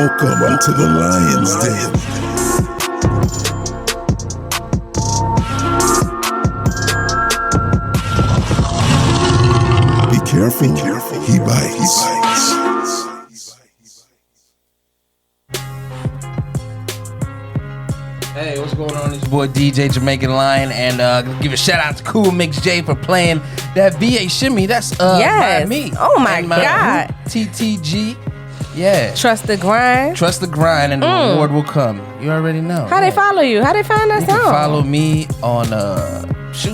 Welcome to the Lion's Den. Be careful, he bites. Hey, what's going on? It's your boy DJ Jamaican Lion, and give a shout out to Cool Mix J for playing that VA shimmy. That's yes. by me. Oh my and God. TTG. Yeah. Trust the grind. Trust the grind, and the reward will come. You already know. How they follow you? How they find that You song? can follow me on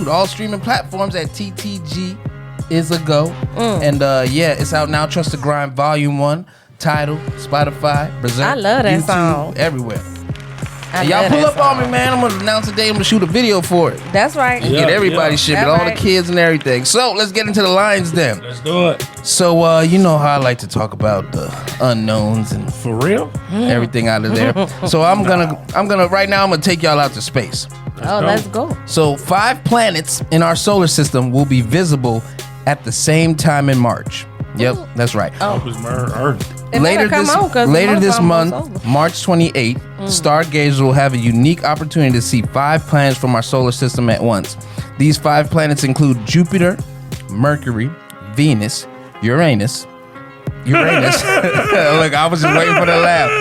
all streaming platforms at TTG is a go. And it's out now. Trust the Grind Volume 1, Tidal, Spotify, Berserk, I love that YouTube, song. Everywhere. I Y'all love pull that up on song. me, man. I'm gonna announce today. I'm gonna shoot a video for it. That's right. And get everybody shit, That's all right. the kids and everything. So let's get into the Lions Den. Let's do it. So you know how I like to talk about the unknowns and For real? everything out of there. So I'm gonna right now I'm gonna take y'all out to space. Let's go. So 5 planets in our solar system will be visible at the same time in March. Yep, that's right. It was Earth. It better come on, 'cause the later this month month, almost March 28th, stargazers will have a unique opportunity to see 5 planets from our solar system at once. These 5 planets include Jupiter, Mercury, Venus, Uranus. Look, I was just waiting for the laugh.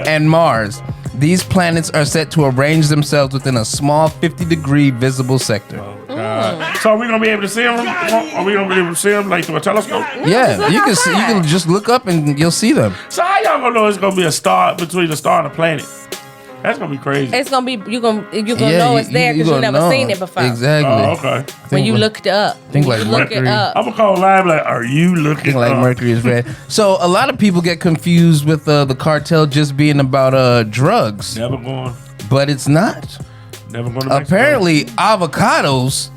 And Mars. These planets are set to arrange themselves within a small 50-degree visible sector. Oh, God. So are we going to be able to see them? Are we going to be able to see them like through a telescope? Yeah, you can see. You can just look up and you'll see them. So how y'all going to know it's going to be a star between the star and the planet? That's going to be crazy. It's gonna be you gonna know it's there because you gonna never know. seen it before. Exactly. Oh, okay. When you look it up, think when like you look it Mercury. up. I'm going to call live like, are you looking Like up? Mercury is red. So a lot of people get confused with the cartel just being about drugs, Never going. but it's not. Never going to Mexico. Apparently, avocados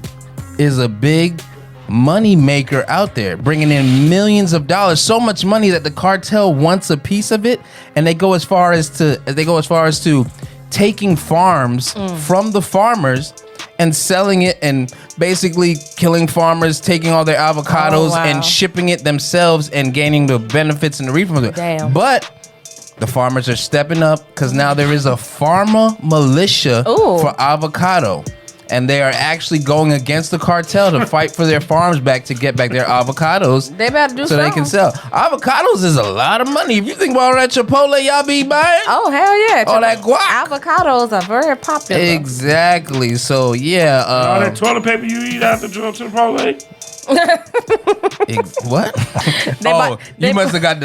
is a big money maker out there, bringing in millions of dollars. So much money that the cartel wants a piece of it, and they go as far as to taking farms from the farmers and selling it, and basically killing farmers, taking all their avocados wow. and shipping it themselves and gaining the benefits and the refund of it. Damn. But the farmers are stepping up because now there is a pharma militia Ooh. for avocado. And they are actually going against the cartel to fight for their farms back to get back their avocados. They better do so they can sell. Avocados is a lot of money. If you think about all that Chipotle y'all be buying. Oh hell yeah! All that guac. Avocados are very popular. Exactly. So yeah. all that toilet paper you eat after Chipotle? What? They you must have got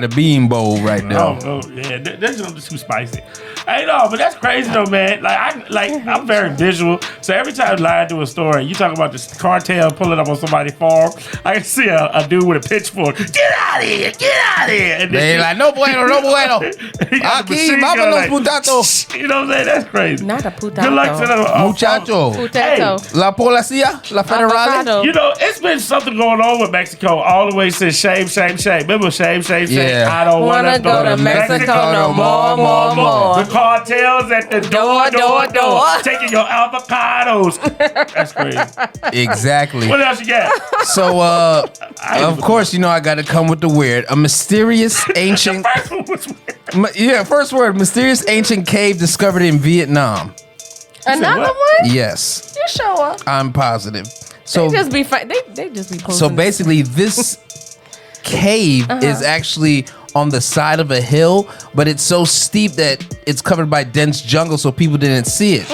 the bean bowl right now. Oh, yeah, that's just too spicy. Hey, no, but that's crazy though, man. I'm very visual, so every time I do a story, you talk about this cartel pulling up on somebody's farm. I can see a dude with a pitchfork. Get out of here! Get out of here! And They like no bueno, no bueno. Aquí vámonos, putato. You know what I'm saying? That's crazy. Not a putato. Good luck to the Muchacho. Potato. La policía, la federal. Avocado. You know, it's been something going on with Mexico all the way since shame. Remember shame? Yeah. I don't want to go to Mexico no more. The cartels at the door. Taking your avocados. That's crazy. Exactly. What else you got? So, of course, you know I got to come with the weird. A mysterious ancient... First one was weird. First word. Mysterious ancient cave discovered in Vietnam. Another what? one? Yes, You sure? I'm positive. So, They just be they just be posting. so basically, this cave is actually on the side of a hill, but it's so steep that it's covered by dense jungle, so people didn't see it.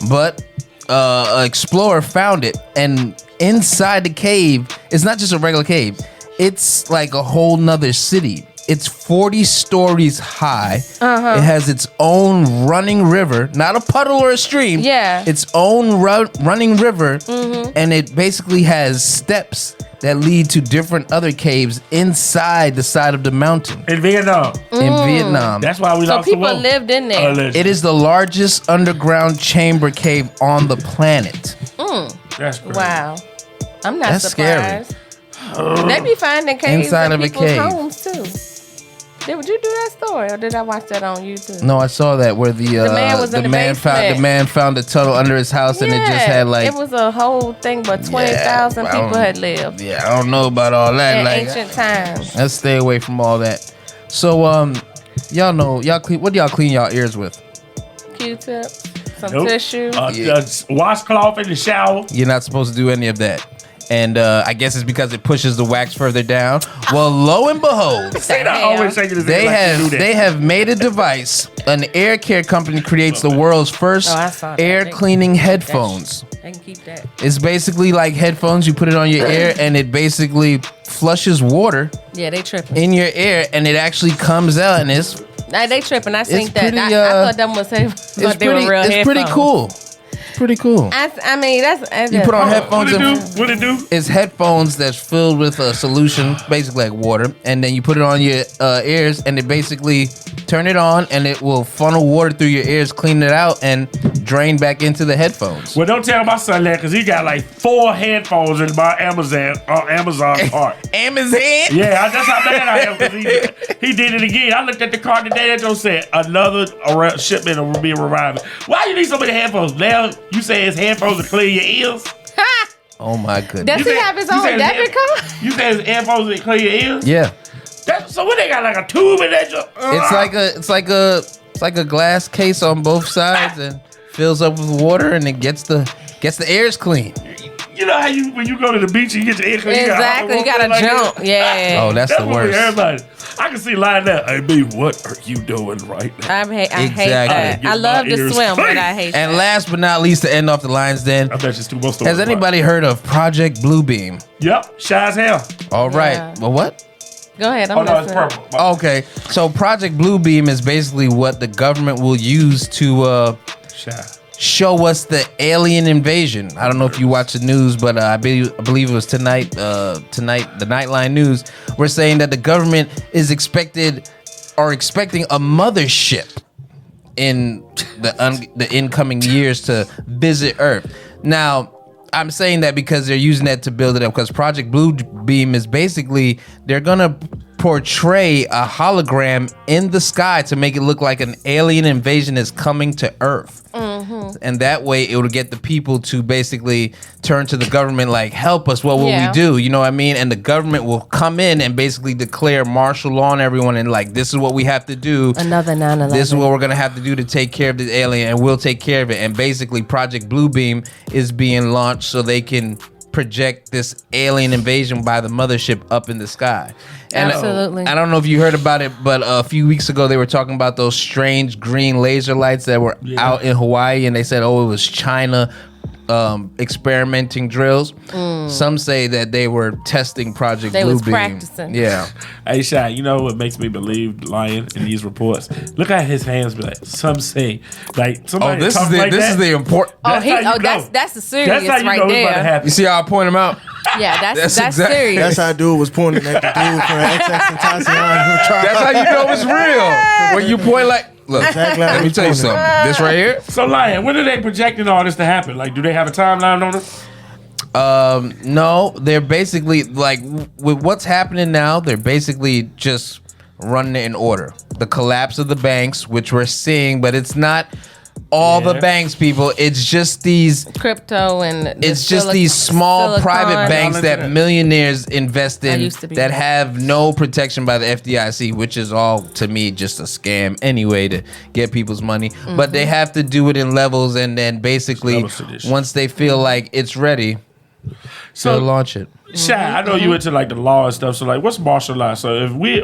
But an explorer found it, and inside the cave, it's not just a regular cave. It's like a whole nother city. It's 40 stories high. It has its own running river, not a puddle or a stream. Yeah. Its own running river, and it basically has steps that lead to different other caves inside the side of the mountain In Vietnam. in Vietnam. That's why we So lost the people war. lived in there. Allegedly. It is the largest underground chamber cave on the planet. That's crazy. Wow. I'm not That's scary. surprised. They be finding caves Inside in of a people's cave. homes too. Did you do that story, or did I watch that on YouTube? No, I saw that where the man was in the basement. found a tunnel under his house, and it just had like it was a whole thing, but 20,000 I people don't- had lived Yeah, I don't know about all that. in Like, ancient times. let's stay away from all that. So, Y'all know, what do y'all clean y'all ears with? Q-tip, some Nope. tissue. Washcloth in the shower. You're not supposed to do any of that. And I guess it's because it pushes the wax further down. Well, lo and behold, Say that always shaking his they head like you do that. they have made a device. An air care company creates the world's first Oh, I saw that. air cleaning headphones. I can keep that. It's basically like headphones. You put it on your ear, and it basically flushes water Yeah, they tripping. in your ear, and it actually comes out, and it's Nah, they tripping. I think that. pretty, I thought them was saying it's they were pretty real it's pretty headphones. cool. Pretty cool. I mean, that's You put on What headphones. it and- do? What it do? It's headphones that's filled with a solution, basically like water, and then you put it on your ears, and it basically turn it on, and it will funnel water through your ears, clean it out, and drain back into the headphones. Well, don't tell my son that because he got like 4 headphones in my Amazon cart. Amazon. Yeah, that's how mad I am because he did it again. I looked at the cart today that just said another shipment will be arriving. Why you need so many headphones? Now you say it's headphones to clear your ears? Oh my goodness. Does he have his own debit card? You say it's headphones to clear your ears? Yeah. So what they got like a tube in that? It's like a glass case on both sides and fills up with water, and it gets the ears clean. You know how when you go to the beach and you get your ear clean? Exactly. You gotta jump. Yeah. Oh, that's the what worst. everybody. I can see lying there. Hey, B, what are you doing right now? I hate Exactly. that. Get I love my to ears swim, but clean. I hate And that. last but not least, to end off the Lions Den, I bet you too most of has anybody heard of Project Bluebeam? Yep, shy as hell. All right. Yeah. Well, what? Go ahead. I'm Oh no, it's listening. purple. Okay, so Project Bluebeam is basically what the government will use to Shy. show us the alien invasion. I don't know if you watch the news, but I believe it was tonight. The Nightline News. We're saying that the government is expecting a mothership in the incoming years to visit Earth. Now, I'm saying that because they're using that to build it up. Because Project Bluebeam is basically they're gonna portray a hologram in the sky to make it look like an alien invasion is coming to Earth. And that way it will get the people to basically turn to the government like, help us, what will we do? You know what I mean? And the government will come in and basically declare martial law on everyone and like, this is what we have to do. Another 9/11. This is what we're gonna have to do to take care of this alien, and we'll take care of it. And basically Project Bluebeam is being launched so they can project this alien invasion by the mothership up in the sky. And Absolutely. I don't know if you heard about it, but a few weeks ago they were talking about those strange green laser lights that were out in Hawaii, and they said, oh, it was China experimenting drills. Some say that they were testing Project They Bluebeam. was practicing. Yeah. Hey, Shy, you know what makes me believe Lion in these reports? Look at his hands. Be like, some say, like somebody. Oh, this talk is the like this that. is the important. Oh, That's how you know. that's the serious That's how you right know it's about to there. happen. You see how I point them out? Yeah, that's exactly- serious. That's how dude was pointing at the dude from XX Tentacion. That's how you know it's real. When you point like, look, Exactly how let me he's tell you pointing. something. This right here. So, Lion, when are they projecting all this to happen? Like, do they have a timeline on it? No, they're basically like with what's happening now. They're basically just running it in order. The collapse of the banks, which we're seeing, but it's not all the Yeah. banks, people. It's just these. Crypto and It's just these small private banks Y'all that into that? millionaires invest I in used to be that there. have no protection by the FDIC, which is all to me just a scam anyway to get people's money. But they have to do it in levels, and then basically Levels to this shit. once they feel like it's ready, So, they'll launch it. Shy, I know you into like the law and stuff. So, like, what's martial law? So,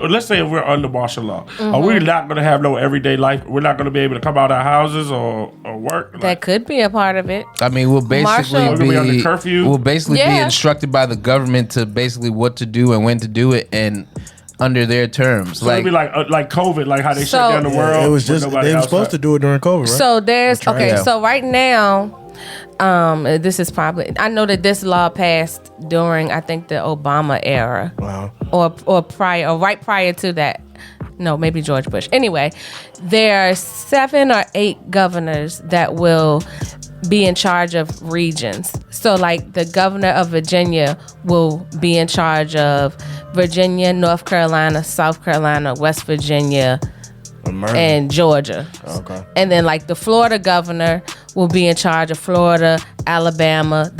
let's say if we're under martial law, are we not going to have no everyday life? We're not going to be able to come out of our houses or work. Like, That could be a part of it. I mean, we'll basically Marshall- We're gonna be under curfew? We'll basically be Yeah. instructed by the government to basically what to do and when to do it, and under their terms. so it'll be like COVID, like how they So- shut down the world. It was with just nobody they were outside. supposed to do it during COVID, right? So there's okay. Yeah. So right now, this is probably I know that this law passed during I think the Obama era, Wow. or prior or right prior to that. No, maybe George Bush. Anyway, there are 7 or 8 governors that will be in charge of regions. So like the governor of Virginia will be in charge of Virginia, North Carolina, South Carolina, West Virginia, and Georgia. Okay. And then like the Florida governor will be in charge of Florida, Alabama,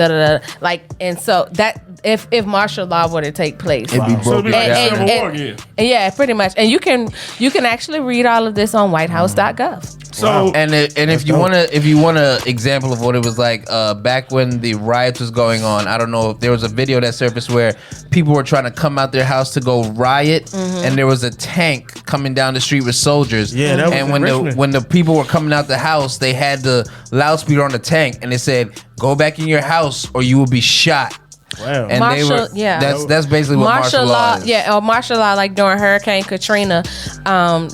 like, and so that if martial law were to take place. It'd be So it'd be broken like down. Civil War again. Yeah, pretty much. And you can actually read all of this on whitehouse.gov. So And if you want a example of what it was like back when the riots was going on, I don't know if there was a video that surfaced where people were trying to come out their house to go riot, and there was a tank coming down the street with soldiers. Yeah, that was and in Richmond. when the people were coming out the house, they had the loudspeaker on the tank, and it said, "Go back in your house or you will be shot." Wow. And that's basically what martial law is. Yeah, or martial law, like during Hurricane Katrina,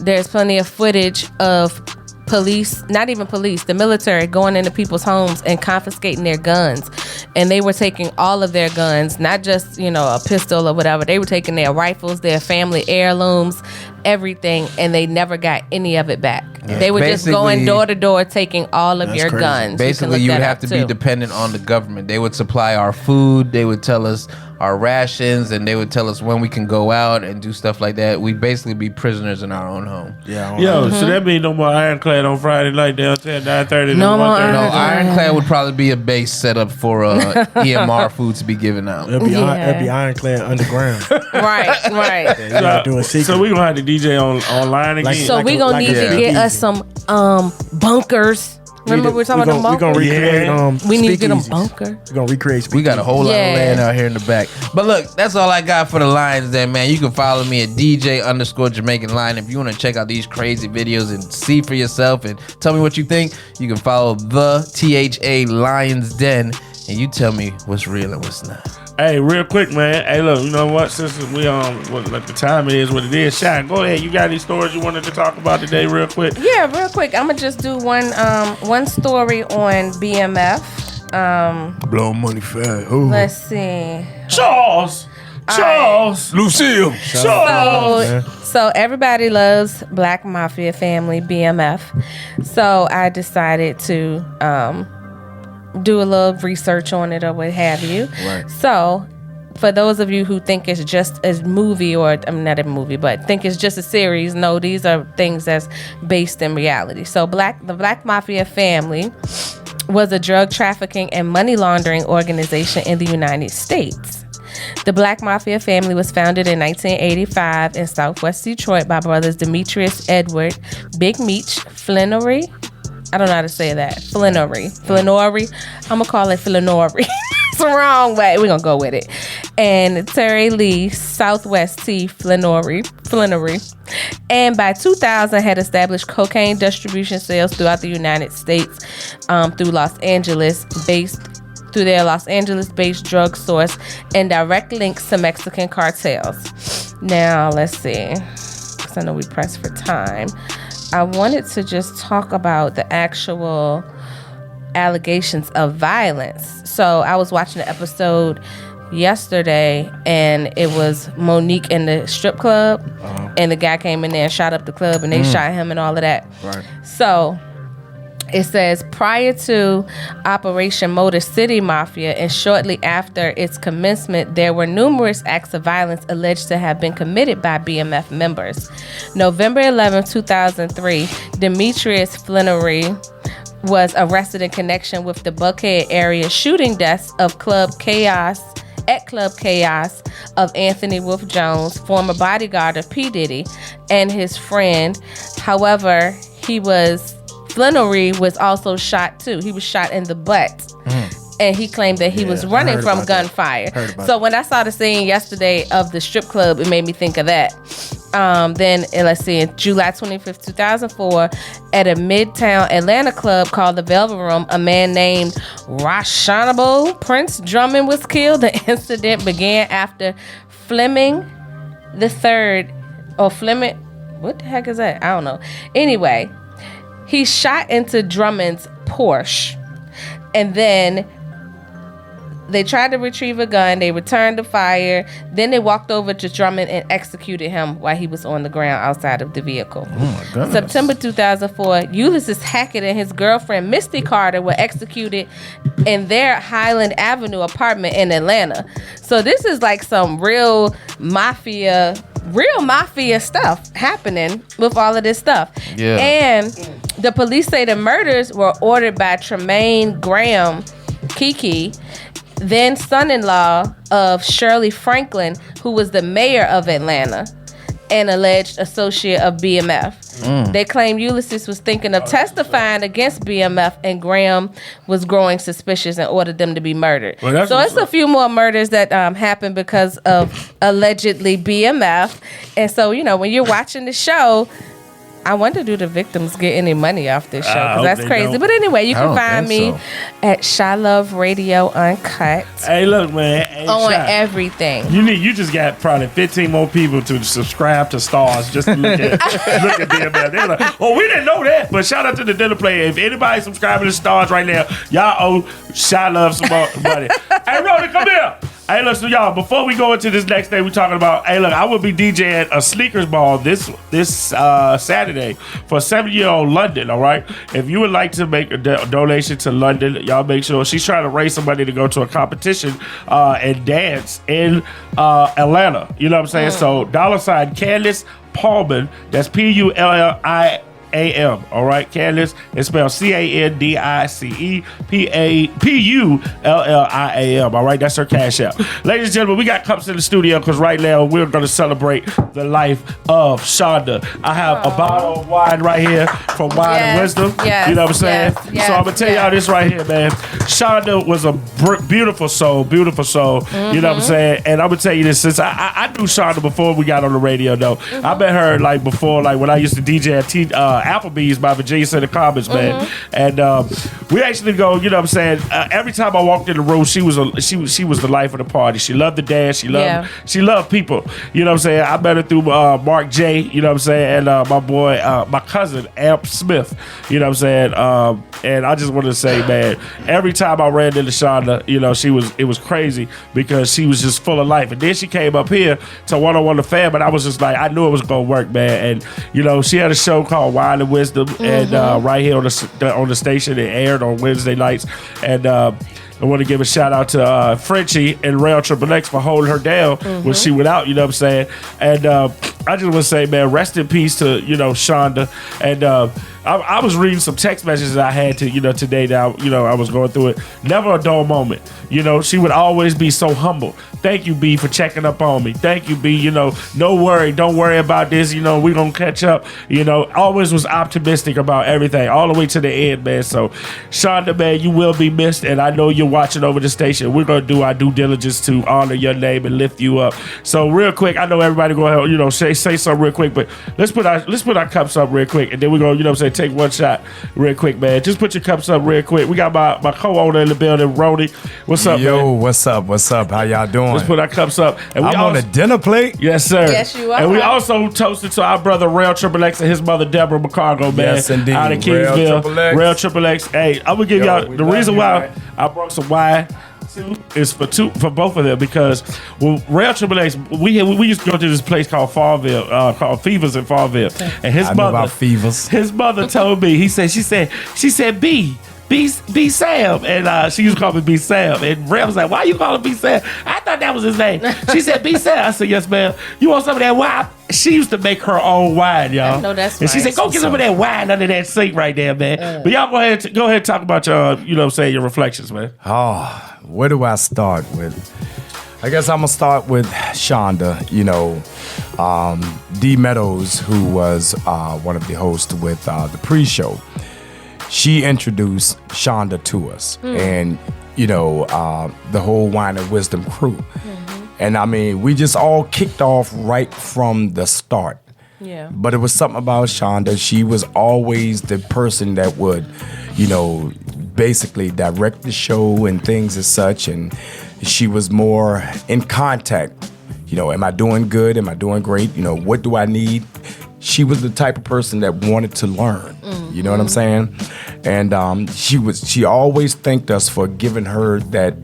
there's plenty of footage of police, not even police, the military going into people's homes and confiscating their guns. And they were taking all of their guns, not just, a pistol or whatever. They were taking their rifles, their family heirlooms, everything, and they never got any of it back. Yeah. They were just going Basically- door to door taking all of That's your crazy. guns. Basically, you would have to be dependent on the government. They would supply our food. They would tell us our rations, and they would tell us when we can go out and do stuff like that. We'd basically be prisoners in our own home. Yeah. Yo, so that means no more ironclad on Friday night downtown 9:30. No more No, Yeah. Ironclad would probably be a base set up for EMR food to be given out. It'll be, Yeah. it'll be ironclad underground. Right. You gotta do a secret. So we gonna have to DJ online again. Like- So we gonna like need a to get us speakeasy. some bunkers. Remember we were talking about We're gonna bunkers? recreate We need to get a speakeasies. bunker. We're gonna recreate We got a whole lot Yeah. of land out here in the back. But look, that's all I got for the Lions then, man. You can follow me at DJ_Jamaican Lion. If you want to check out these crazy videos and see for yourself and tell me what you think, you can follow the THA Lions Den, and you tell me what's real and what's not. Hey, real quick, man. Hey, look, you know what? Since we like the time it is what it is. Shine, go ahead. You got any stories you wanted to talk about today, real quick? Yeah, real quick. I'm gonna just do one story on BMF. Blow money fast. Let's see. Charles, Lucille. Charles. So everybody loves Black Mafia family BMF. So I decided to do a little research on it or what have you. Right. So for those of you who think it's just a movie, or not a movie, but think it's just a series, no, these are things that's based in reality. So the Black Mafia family was a drug trafficking and money laundering organization in the United States. The Black Mafia family was founded in 1985 in Southwest Detroit by brothers Demetrius Edward Big Meech Flenory. I don't know how to say that. Flenory. I'm going to call it Flenory. It's the wrong way. We're going to go with it. And Terry Lee Southwest T. Flenory. And by 2000 had established cocaine distribution sales throughout the United States through their Los Angeles-based drug source and direct links to Mexican cartels. Now, let's see. Because I know we pressed for time. I wanted to just talk about the actual allegations of violence. So I was watching the episode yesterday, and it was Monique in the strip club, and the guy came in there and shot up the club, and they shot him and all of that. Right. So it says, prior to Operation Motor City Mafia and shortly after its commencement, there were numerous acts of violence alleged to have been committed by BMF members. November 11, 2003, Demetrius Flenory was arrested in connection with the Buckhead area shooting deaths of Club Chaos of Anthony Wolf Jones, former bodyguard of P. Diddy, and his friend. However, Flenory was also shot too. He was shot in the butt. And he claimed that he was running from gunfire. So when I saw the scene yesterday of the strip club, it made me think of that. Then let's see, in July 25th, 2004, at a Midtown Atlanta club called the Velvet Room, a man named Rashonable Prince Drummond was killed. The incident began after Fleming the Third, or Fleming, what the heck is that? I don't know. Anyway, he shot into Drummond's Porsche, and then they tried to retrieve a gun. They returned the fire. Then they walked over to Drummond and executed him while he was on the ground outside of the vehicle. Oh my goodness. September 2004, Ulysses Hackett and his girlfriend Misty Carter were executed in their Highland Avenue apartment in Atlanta. So this is like some real mafia stuff happening with all of this stuff. Yeah. And the police say the murders were ordered by Tremaine Graham, Kiki, then son-in-law of Shirley Franklin, who was the mayor of Atlanta, and alleged associate of BMF. They claim Ulysses was thinking of testifying against BMF, and Graham was growing suspicious and ordered them to be murdered. Well, so it's a few more murders that happened because of allegedly BMF. And so, when you're watching the show, I wonder, do the victims get any money off this show? Because that's crazy. Don't. But anyway, you can find me so. at Shy Love Radio Uncut Hey, look, man. Hey, on Shy. everything. You just got probably 15 more people to subscribe to Stars just to look at DML. They're like, oh, we didn't know that. But shout out to the Dinnerplate. If anybody subscribing to Stars right now, y'all owe Shy Love some more money. Hey, Rhoda, come here. Hey, look, so y'all, before we go into this next thing, we're talking about, hey, look, I will be DJing a sneakers ball this Saturday for 7-year-old London, all right? If you would like to make a donation to London, y'all make sure. She's trying to raise some money to go to a competition and dance in Atlanta. You know what I'm saying? So, $ Candace Pullman, that's Pullliam, all right? Candace is spelled CandicePullliam, all right? That's her cash out. Ladies and gentlemen, we got cups in the studio because right now we're going to celebrate the life of Shonda. I have a bottle of wine right here from Wine and Wisdom. Yes, you know what I'm saying? yes, So I'm going to tell y'all this right here, man. Shonda was a beautiful soul, beautiful soul. You know what I'm saying? And I'm going to tell you this, since I knew Shonda before we got on the radio, though. I met her like before, like when I used to DJ at Applebee's by Virginia Center Commons, man. And we actually go, you know what I'm saying? Every time I walked in the room, she was the life of the party. She loved the dance. She loved people. You know what I'm saying? I met her through Mark J, you know what I'm saying? And my boy, my cousin, Amp Smith, you know what I'm saying? And I just want to say, man, every time I ran into Shonda, you know, it was crazy because she was just full of life. And then she came up here to 101 The Fam, and I was just like, I knew it was going to work, man. And, you know, she had a show called Wine and Wisdom, and right here on the station, it aired on Wednesday nights. And I want to give a shout out to Frenchie and Rail Triple X for holding her down when she went out, you know what I'm saying? And I just want to say, man, rest in peace to, you know, Shonda. And I was reading some text messages I had to, you know, today that, you know, I was going through it. Never a dull moment. You know, she would always be so humble. Thank you, B, for checking up on me. Thank you, B. You know, no worry. Don't worry about this. You know, we're going to catch up. You know, always was optimistic about everything all the way to the end, man. So, Shonda, man, you will be missed. And I know you're watching over the station. We're going to do our due diligence to honor your name and lift you up. So, real quick, I know everybody going to, you know, say something real quick, but let's put our cups up real quick. And then we're going to, you know what I'm saying, take one shot real quick, man. Just put your cups up real quick. We got my co-owner in the building, Rody. What's up, Yo, man? what's up? What's up? How y'all doing? Let's put our cups up. And I'm on a dinner plate. Yes, sir. Yes, you are. And we also toasted to our brother Rail Triple X and his mother Deborah McCargo, man. Yes, indeed. Out of Rail Kingsville. Triple X. Rail Triple X. Hey, I'm gonna give y'all we the love reason you, why man. I brought some wine. Is for both of them because Rail Triple X, we used to go to this place called Farmville, called Fevers in Farmville, and his I know about Fevers. his mother told me, she said B Sam, and she used to call me B Sam, and Rail was like, why you calling B Sam? I thought that was his name. She said B Sam. I said, yes, ma'am. You want some of that wine? She used to make her own wine, y'all. I know that's and she right. said, go get some of that wine under that sink right there, man. But y'all go ahead and talk about your, you know what I'm saying, your reflections, man. Oh, where do I start with? I guess I'm gonna start with Shonda. You know, D Meadows, who was one of the hosts with the pre-show. She introduced Shonda to us, and you know, the whole Wine and Wisdom crew. And I mean, we just all kicked off right from the start. Yeah. But it was something about Shonda. She was always the person that would, you know, basically direct the show and things as such. And she was more in contact. You know, am I doing good? Am I doing great? You know, what do I need? She was the type of person that wanted to learn. You know what I'm saying? And she always thanked us for giving her that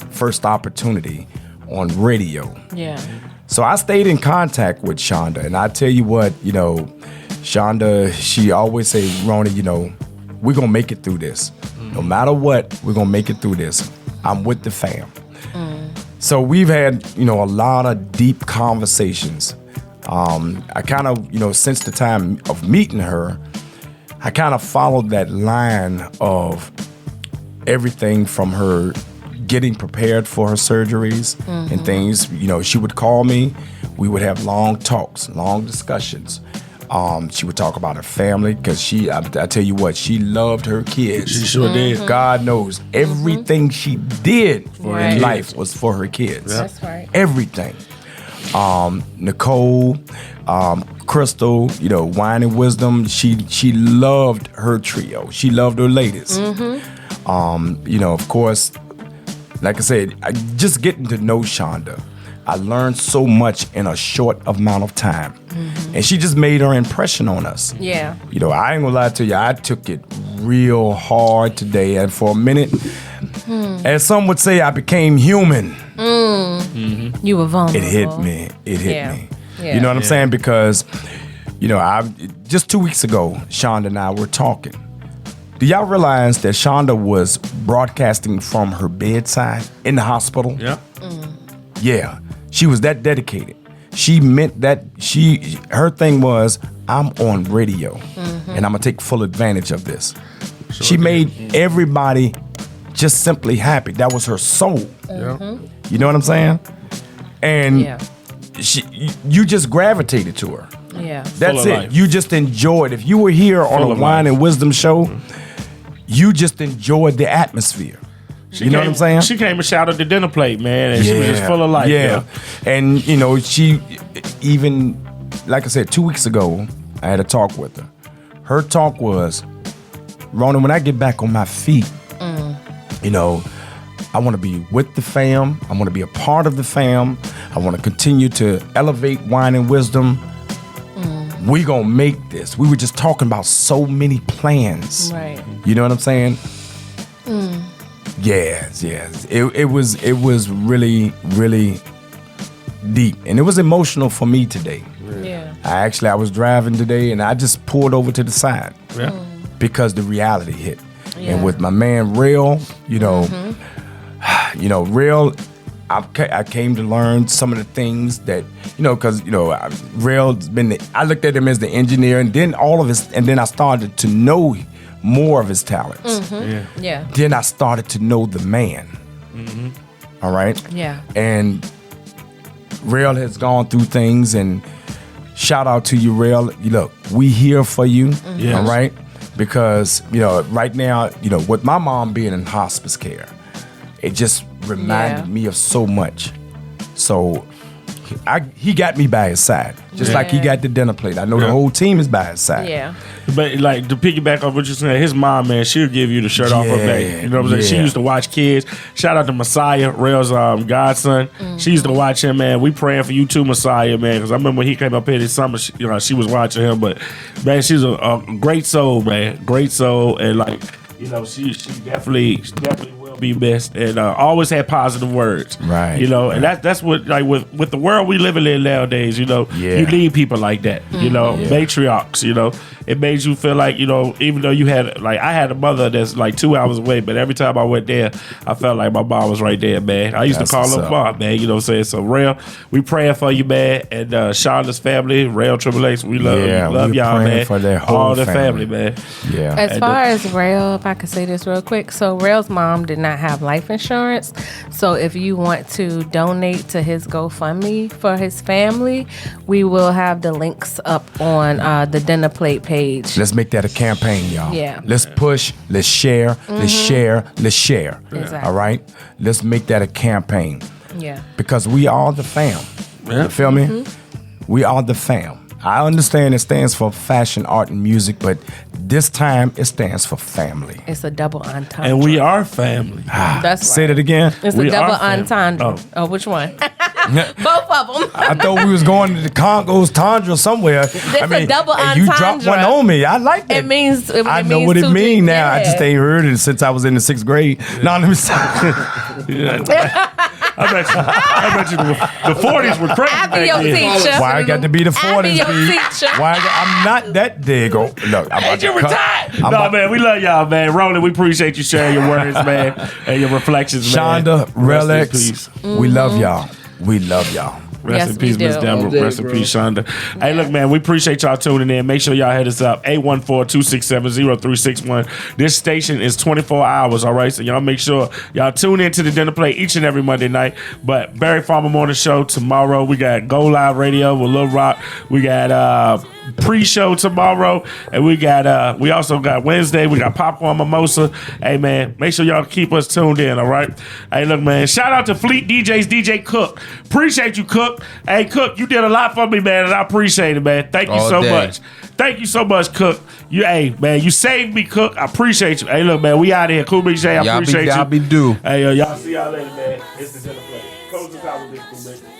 first opportunity on radio. Yeah. So I stayed in contact with Shonda, and I tell you what, you know, Shonda, she always say, Rona, you know, we're gonna make it through this. No matter what, we're gonna make it through this. I'm with the fam. So we've had, you know, a lot of deep conversations. I kind of, you know, since the time of meeting her, I kind of followed that line of everything from her getting prepared for her surgeries and things. You know, she would call me. We would have long talks, long discussions. She would talk about her family because I tell you what, she loved her kids. She sure did. God knows everything she did Right. in life was for her kids. That's right. Everything. Nicole, Crystal, you know, Wine and Wisdom. She loved her trio. She loved her ladies. You know, of course, like I said, just getting to know Shonda, I learned so much in a short amount of time. And she just made her impression on us. Yeah. You know, I ain't gonna lie to you, I took it real hard today. And for a minute, as some would say, I became human. You were vulnerable. It hit me. It hit Yeah. me. Yeah. You know what I'm saying? Because, you know, just 2 weeks ago, Shonda and I were talking. Do y'all realize that Shonda was broadcasting from her bedside in the hospital? Yeah. Yeah. She was that dedicated. She meant that her thing was, I'm on radio and I'm gonna take full advantage of this. She made everybody just simply happy. That was her soul. You know what I'm saying? And Yeah. you just gravitated to her. Yeah. That's of it. life. You just enjoyed. If you were here on Full a of Wine life. and Wisdom show, you just enjoyed the atmosphere. You know what I'm saying? She came and shouted the dinner plate, man, and she was just full of life. Yeah. And, you know, she even, like I said, 2 weeks ago, I had a talk with her. Her talk was, Rona, when I get back on my feet, you know, I want to be with the fam. I want to be a part of the fam. I want to continue to elevate Wine and Wisdom. We gonna make this. We were just talking about so many plans. Right. You know what I'm saying? Yes. It was really, really deep. And it was emotional for me today. Yeah. I was driving today and I just pulled over to the side Yeah. because the reality hit. Yeah. And with my man Real, you know, Real, I came to learn some of the things that, you know, because, you know, Real's I looked at him as the engineer and then then I started to know more of his talents. Yeah. Then I started to know the man. All right? Yeah. And Real has gone through things, and shout out to you, Real. Look, we here for you, Yes. all right? Because, you know, right now, you know, with my mom being in hospice care, it just reminded me of so much. So he got me by his side, just like he got the dinner plate. I know the whole team is by his side. Yeah. But like to piggyback off what you're saying, his mom, man, she'll give you the shirt off her back. You know what I'm saying? She yeah. used to watch kids. Shout out to Messiah, Rail's godson. She used to watch him, man. We praying for you too, Messiah, man. Because I remember when he came up here this summer, she was watching him. But man, she's a great soul, man. Great soul, and like, you know, she definitely will be missed, and always had positive words. Right. You know, and that's what, like, with the world we living in nowadays, you know, you need people like that. You know, matriarchs. You know, it made you feel like, you know, even though you had, like, I had a mother that's like 2 hours away, but every time I went there, I felt like my mom was right there, man. I used That's to call what's her up. mom, man. You know what I'm saying? So, Rail, we praying for you, man, and Shonda's family, Rail Triple X, we love we're y'all, praying man. for their whole all the family. man. Yeah. As far as Rail, if I could say this real quick, so Rail's mom did not have life insurance. So if you want to donate to his GoFundMe for his family, we will have the links up on the dinner plate page. Let's make that a campaign, y'all. Yeah. Let's push, let's share, let's share, let's share. Exactly. All right? Let's make that a campaign. Yeah. Because we are the fam. You feel me? We are the fam. I understand it stands for fashion, art, and music, but this time it stands for family. It's a double entendre. And we are family. That's Say right. that again. It's We a double are family. entendre. Oh, which one? Both of them. I thought we was going to the Congos Tundra somewhere. a double and you dropped entendre. one on me. I like that. It means. I know what it means now. I just ain't heard it since I was in the 6th grade. No, let me stop. I bet you the 40s were crazy. I be back your then. teacher. Why I got to be the I be 40s, your B? teacher. I'm not that big. Look, I'm about Ain't you to cut- retired? I'm No, about- man, we love y'all, man. Roland, we appreciate you sharing your words, man, and your reflections, man. Shonda, Rest in Relics, peace. we love y'all. We love y'all. Rest Yes, in peace, we Miss do. Deborah. All day, Rest in bro. peace, Shonda. Hey, look, man, we appreciate y'all tuning in. Make sure y'all hit us up, 814-267-0361. This station is 24 hours, all right? So y'all make sure y'all tune in to the Dinner Plate each and every Monday night. But Barry Farmer Morning Show tomorrow. We got Go Live Radio with Lil Rock. We got pre-show tomorrow. And we also got Wednesday. We got Popcorn Mimosa. Hey, man, make sure y'all keep us tuned in, all right? Hey, look, man, shout out to Fleet DJs, DJ Cook. Appreciate you, Cook. Hey, Cook, you did a lot for me, man, and I appreciate it, man. Thank you All so day. much. Thank you so much, Cook. Hey, man, you saved me, Cook. I appreciate you. Hey, look, man, we out of here. Cool Big J, I appreciate you. Y'all be due. Hey, y'all see y'all later, man. It's the Dinner Plate. Close this out with this, Cool Big.